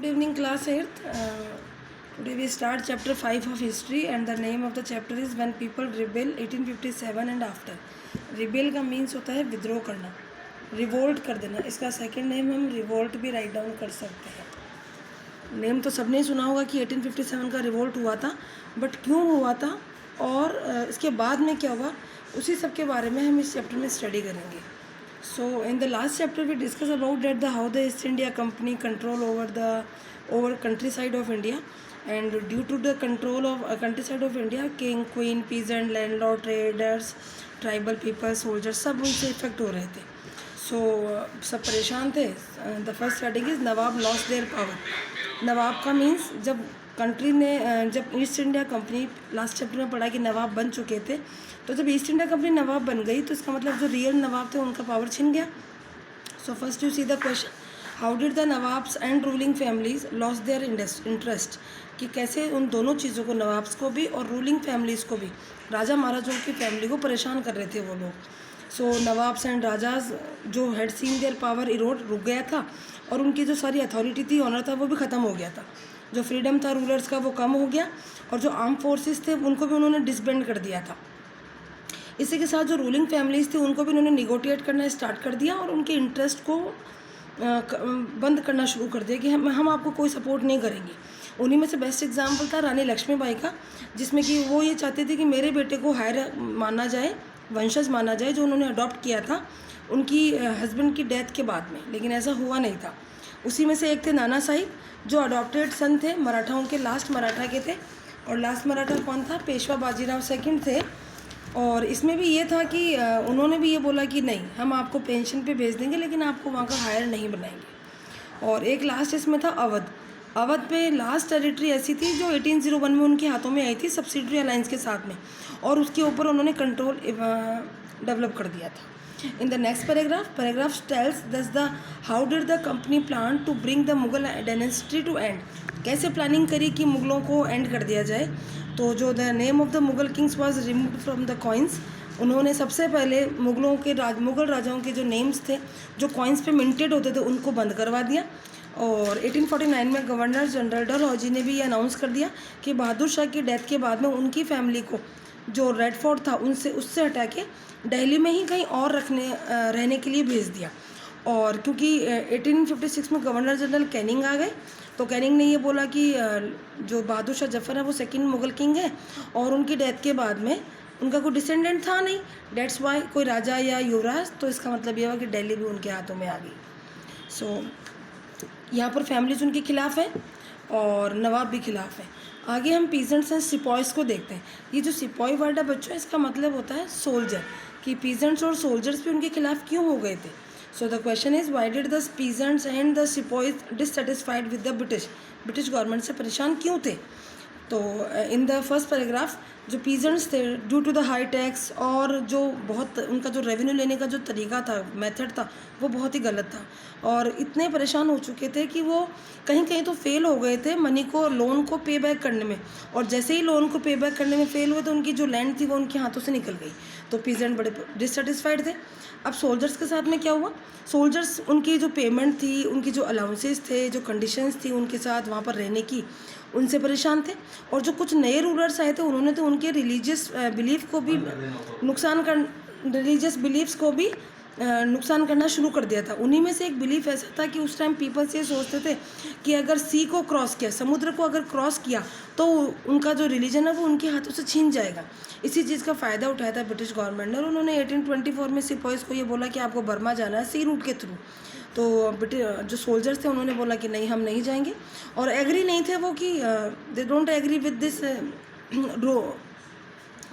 Good evening, class 8th. Today we start chapter 5 of history, and the name of the chapter is When People Rebel 1857 and After. Rebel का means होता है विद्रोह करना, revolt कर देना. इसका second name हम रिवोल्ट भी राइट डाउन कर सकते हैं. नेम तो सबने ही सुना होगा कि 1857 का रिवोल्ट हुआ था, बट क्यों हुआ था और इसके बाद में क्या हुआ, उसी सब के बारे में हम इस चैप्टर में स्टडी करेंगे. So in the last chapter we discussed about that how the East India Company control over countryside of India, and due to the control of countryside of India, king, queen, peasant, landlord, traders, tribal people, soldiers, सब उनसे effect हो रहे थे. So सब परेशान थे. The first starting is Nawab lost their power. नवाब का means जब कंट्री ने जब east India company, last chapter में पढ़ा कि नवाब बन चुके थे, तो जब ईस्ट इंडिया कंपनी नवाब बन गई तो इसका मतलब जो रियल नवाब थे उनका पावर छिन गया. So first you see the question, how did the nawabs and ruling families loss their interest, कि कैसे उन दोनों चीज़ों को, नवाब्स को भी और रूलिंग फैमिलीज़ को भी, राजा महाराजाओं की फैमिली को परेशान कर रहे थे वो लोग. सो नवाब्स एंड राजाज जो had seen their power Erode, रुक गया था, और उनकी जो सारी अथॉरिटी थी, ऑनर था, वो भी ख़त्म हो गया था. जो फ्रीडम था रूलर्स का वो कम हो गया, और जो आर्म फोर्सेस थे उनको भी उन्होंने डिसबैंड कर दिया था. इसी के साथ जो रूलिंग फैमिलीज़ थी उनको भी उन्होंने निगोटिएट करना स्टार्ट कर दिया, और उनके इंटरेस्ट को बंद करना शुरू कर दिया कि हम आपको कोई सपोर्ट नहीं करेंगे. उन्हीं में से बेस्ट एग्जांपल था रानी लक्ष्मीबाई का, जिसमें कि वो ये चाहते थे कि मेरे बेटे को हायर माना जाए, वंशज माना जाए, जो उन्होंने अडॉप्ट किया था उनकी हस्बैंड की डेथ के बाद में, लेकिन ऐसा हुआ नहीं था. उसी में से एक थे नाना साहिब, जो अडॉप्टेड सन थे मराठाओं के, लास्ट मराठा के थे. और लास्ट मराठा कौन था? पेशवा बाजीराव सेकंड थे. और इसमें भी ये था कि उन्होंने भी ये बोला कि नहीं, हम आपको पेंशन पे भेज देंगे, लेकिन आपको वहाँ का हायर नहीं बनाएंगे. और एक लास्ट इसमें था अवध. अवध पे लास्ट टेरिटरी ऐसी थी जो 1801 में उनके हाथों में आई थी सब्सिडरी अलायंस के साथ में, और उसके ऊपर उन्होंने कंट्रोल डेवलप कर दिया था. In the next paragraph tells thus the how did the company plan to bring the Mughal dynasty to end. कैसे प्लानिंग करी कि मुग़लों को एंड कर दिया जाए. तो जो the name of the Mughal Kings was removed from the coins, उन्होंने सबसे पहले मुग़ल राजाओं के जो नेम्स थे, जो कॉइन्स पे मिंटेड होते थे, उनको बंद करवा दिया. और 1849 में गवर्नर जनरल डलहौजी ने भी ये अनाउंस कर दिया कि बहादुर शाह की डेथ के बाद में उनकी फैमिली को जो रेड फोर्ट था उससे हटा के दिल्ली में ही कहीं और रहने के लिए भेज दिया. और क्योंकि 1856 में गवर्नर जनरल कैनिंग आ गए, तो कैनिंग ने ये बोला कि जो बहादुर शाह जफ़र है वो सेकंड मुग़ल किंग है, और उनकी डेथ के बाद में उनका कोई डिसेंडेंट था नहीं, डेट्स वाई कोई राजा या युवराज. तो इसका मतलब ये हुआ कि दिल्ली भी उनके हाथों में आ गई. सो यहाँ पर फैमिलीज उनके खिलाफ है और नवाब भी खिलाफ है. आगे हम पीजेंट्स एंड सिपॉयस को देखते हैं. ये जो सिपॉय वर्ड है बच्चों, इसका मतलब होता है सोल्जर, कि पीजेंट्स और सोल्जर्स भी उनके खिलाफ क्यों हो गए थे. So the question is why did the peasants and the sepoys dissatisfied with the British government से परेशान क्यों थे. तो इन द फर्स्ट पैराग्राफ जो पीजेंट्स थे, due to the high tax, और जो बहुत उनका जो रेवेन्यू लेने का जो तरीका था, मेथड था, वो बहुत ही गलत था, और इतने परेशान हो चुके थे कि वो कहीं कहीं तो फेल हो गए थे मनी को, लोन को पे बैक करने में. और जैसे ही लोन को पे बैक करने में फेल हुए तो उनकी जो लैंड थी वो उनके हाथों से निकल गई. तो पीजेंट बड़े डिससेटिस्फाइड थे. अब सोल्जर्स के साथ में क्या हुआ, सोल्जर्स उनकी जो पेमेंट थी, उनकी जो अलाउंसेस थे, जो कंडीशंस थी उनके साथ वहाँ पर रहने की, उनसे परेशान थे. और जो कुछ नए रूलर्स आए थे उन्होंने तो उनके रिलीजियस बिलीफ को भी बिलीफ्स को भी नुकसान करना शुरू कर दिया था. उन्हीं में से एक बिलीफ ऐसा था कि उस टाइम पीपल्स ये सोचते थे कि अगर सी को क्रॉस किया, समुद्र को अगर क्रॉस किया, तो उनका जो रिलीजन है वो उनके हाथों से छीन जाएगा. इसी चीज़ का फ़ायदा उठाया था ब्रिटिश गवर्नमेंट ने, और उन्होंने 1824 में सिपॉयज़ को ये बोला कि आपको बर्मा जाना है सी रूट के थ्रू. तो जो सोल्जर्स थे उन्होंने बोला कि नहीं, हम नहीं जाएंगे, और एग्री नहीं थे वो कि they don't agree with this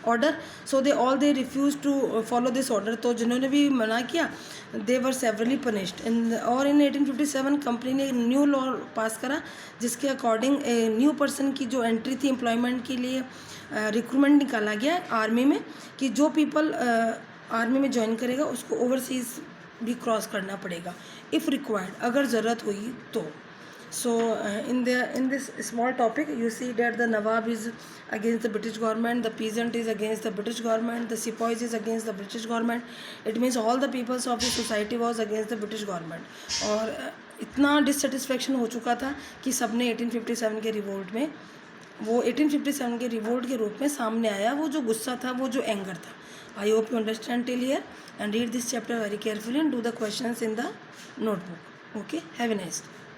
order. So they refuse to follow this order. तो जिन्होंने भी मना किया, दे वर सेवरली पनिश्ड. और इन 1857 कंपनी ने न्यू लॉ पास करा, जिसके अकॉर्डिंग न्यू पर्सन की जो एंट्री थी एम्प्लॉयमेंट के लिए, रिक्रूटमेंट निकाला गया आर्मी में, कि जो पीपल आर्मी में ज्वाइन करेगा उसको ओवरसीज़ भी क्रॉस करना पड़ेगा इफ़ रिक्वायर्ड, अगर ज़रूरत हुई तो. So in this small topic you see that the Nawab is against the British government, the peasant is against the British government, the sepoys is against the British government. It means all the peoples of the society was against the British government. और इतना dissatisfaction हो चुका था कि सबने 1857 के revolt में, वो 1857 के रिवोल्ट के रूप में सामने आया, वो जो गुस्सा था, वो जो एंगर था. I hope you understand till here and read this chapter very carefully and do the questions in the notebook. Okay, have a nice day.